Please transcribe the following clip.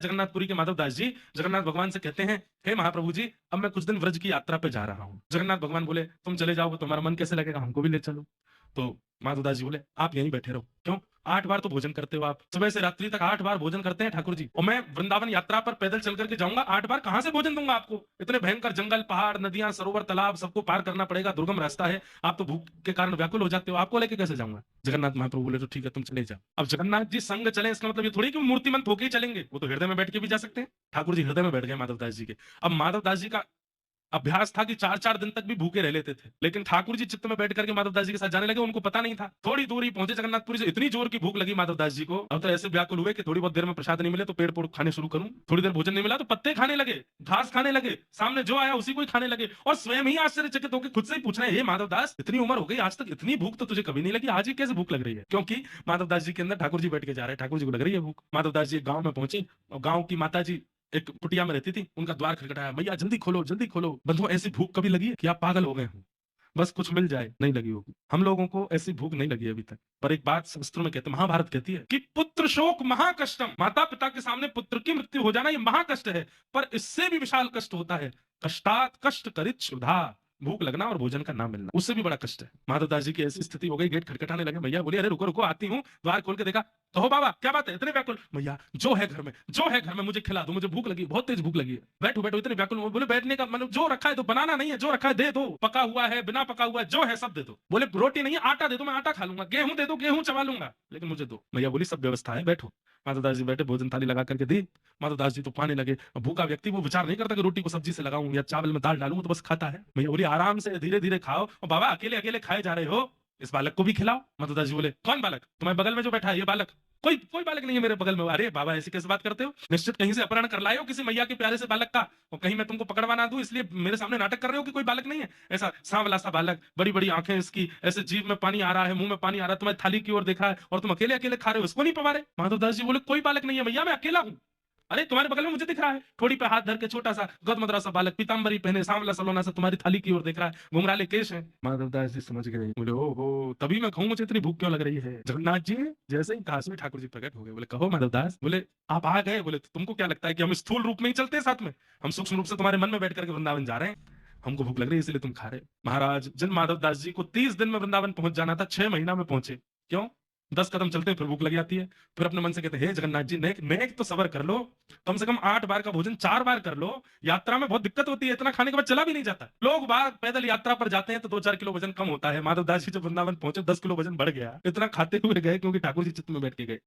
जगन्नाथपुरी के माधव दास जी जगन्नाथ भगवान से कहते हैं, हे महाप्रभु जी, अब मैं कुछ दिन व्रज की यात्रा पे जा रहा हूँ। जगन्नाथ भगवान बोले, तुम चले जाओगे तुम्हारा मन कैसे लगेगा, हमको भी ले चलो। तो माधव दास जी बोले, आप यहीं बैठे रहो। क्यों? 8 बार तो भोजन करते हो आप, सुबह से रात्रि तक 8 बार भोजन करते हैं ठाकुर जी, और मैं वृंदावन यात्रा पर पैदल चल करके जाऊंगा, 8 बार कहां से भोजन दूंगा आपको? इतने भयंकर जंगल, पहाड़, नदियां, सरोवर, तालाब सबको पार करना पड़ेगा, दुर्गम रास्ता है, आप तो भूख के कारण व्याकुल हो जाते हो, आपको लेके कैसे जाऊंगा? जगन्नाथ महाप्रभु बोले, तो ठीक है, तुम चले जाओ। अब जगन्नाथ जी संग चले, इसका मतलब ये थोड़ी कि मूर्तिमंत होके ही चलेंगे, वो तो हृदय में बैठ के भी जा सकते हैं। ठाकुर जी हृदय में बैठ गए माधव दास जी के। अब माधव दास जी का अभ्यास था कि 4-4 दिन तक भी भूखे रह लेते थे, लेकिन ठाकुर जी चित्त में बैठ करके माधव दास जी के साथ जाने लगे, उनको पता नहीं था। थोड़ी दूरी पहुंचे जगन्नाथपुरी से, इतनी जोर की भूख लगी माधव दास जी को, अब तो ऐसे व्याकुल हुए कि थोड़ी बहुत देर में प्रसाद नहीं मिले तो पेड़ पोड़ खाने शुरू करूं, थोड़ी देर भोजन नहीं मिला तो पत्ते खाने लगे, घास खाने लगे, सामने जो आया उसी को ही खाने लगे, और स्वयं ही आश्चर्यचकित होकर खुद से ही पूछ रहे हैं, हे माधव दास, इतनी उम्र हो गई, आज तक इतनी भूख तो तुझे कभी नहीं लगी, आज ही कैसे भूख लग रही है? क्योंकि माधव दास जी के अंदर ठाकुर जी बैठ के जा रहे हैं, ठाकुर जी को लग रही है भूख। माधव दास जी गांव में पहुंचे, और गांव की माता जी एक कुटिया में रहती थी, उनका द्वार खटखटाया, मैया जल्दी खोलो, जल्दी खोलो, बंधुओं ऐसी भूख कभी लगी है कि आप पागल हो गए हो, बस कुछ मिल जाए। नहीं लगी होगी, हम लोगों को ऐसी भूख नहीं लगी अभी तक। पर एक बात शास्त्रों में कहते, महाभारत कहती है कि पुत्र शोक महाकष्टम, माता पिता के सामने पुत्र की मृत्यु हो जाना ये महाकष्ट है, पर इससे भी विशाल कष्ट होता है कष्टात कष्ट करित क्षुधा, भूख लगना और भोजन का ना मिलना, उससे भी बड़ा कष्ट है। माधव दास जी की ऐसी स्थिति हो गई, गेट खटखटाने लगे, मैया बोली, अरे रुको रुको, आती हूँ। द्वार खोल के देखा, तो हो बाबा, क्या बात है, इतने व्याकुल? मैया जो है घर में, जो है घर में मुझे खिला दो, मुझे भूख लगी, बहुत तेज भूख लगी है। बैठो बैठो, इतने व्याकुल। बोले, बैठने का मतलब जो रखा है तो बनाना नहीं है, जो रखा है दे दो, पका हुआ है, बिना पका हुआ है, जो है सब दे दो। बोले, रोटी नहीं है, आटा दे दो, मैं आटा खा लूंगा, गेहूं दे दो, गेहूं चबा लूंगा, लेकिन मुझे दो। मैया बोली, सब व्यवस्था है, बैठो। माधव दास जी बैठे, भोजन थाली लगा करके दी। माधव दास जी तो पाने लगे। भूखा व्यक्ति वो विचार नहीं करता कि रोटी को सब्जी से लगाऊं या चावल में दाल डालूं, तो बस खाता है। मैया बोली, आराम से धीरे धीरे खाओ, और बाबा अकेले अकेले खाए जा रहे हो, इस बालक को भी खिलाओ। माधव दास जी बोले, कौन बालक? तुम्हारे बगल में जो बैठा है ये बालक? कोई कोई बालक नहीं है मेरे बगल में। अरे बाबा, ऐसी कैसे बात करते हो? निश्चित कहीं से अपहरण कर लाए हो किसी मैया के प्यारे से बालक का, और कहीं मैं तुमको पकड़वा ना दूं इसलिए मेरे सामने नाटक कर रहे हो कि कोई बालक नहीं है। ऐसा सांवला सा बालक, बड़ी बड़ी आंखें इसकी, ऐसे जीभ में पानी आ रहा है, मुंह में पानी आ रहा है, तुम्हारी थाली की ओर देखा है, और तुम अकेले अकेले खा रहे हो, इसको नहीं पवा रहे? माधव दास जी बोले, कोई बालक नहीं है भैया, मैं अकेला हूं। अरे तुम्हारे बगल में मुझे दिख रहा है, थोड़ी पे हाथ धर के छोटा सा गदमदरा सा बालक, पीतांबरी पहने, सांवला सलोना सा, तुम्हारी थाली की ओर देख रहा है, घुंघराले केश है। माधव दास जी समझ गए, बोले, ओहो, तभी मैं कहूं मुझे इतनी भूख क्यों लग रही है। जगन्नाथ जी जैसे ही काश में ठाकुर जी प्रकट हो गए, बोले, कहो माधव दास। बोले, आप आ गए। बोले, तो तुमको क्या लगता है कि हम स्थूल रूप में ही चलते हैं साथ में? हम सूक्ष्म रूप से तुम्हारे मन में बैठ करके वृंदावन जा रहे हैं, हमको भूख लग रही है इसलिए तुम खा रहे हो। महाराज, जिन माधव दास जी को 30 दिन में वृंदावन पहुंच जाना था, 6 महीना में पहुंचे। क्यों? 10 कदम चलते हैं फिर भूख लग जाती है, फिर अपने मन से कहते हैं, हे जगन्नाथ जी, नेक तो सबर कर लो, कम से कम 8 बार का भोजन 4 बार कर लो। यात्रा में बहुत दिक्कत होती है, इतना खाने के बाद चला भी नहीं जाता। लोग बाहर पैदल यात्रा पर जाते हैं तो 2-4 किलो वजन कम होता है, माधव दास जी जब वृंदावन पहुंचे 10 किलो वजन बढ़ गया। इतना खाते हुए गए क्योंकि ठाकुर जी चित्त में बैठ के गए।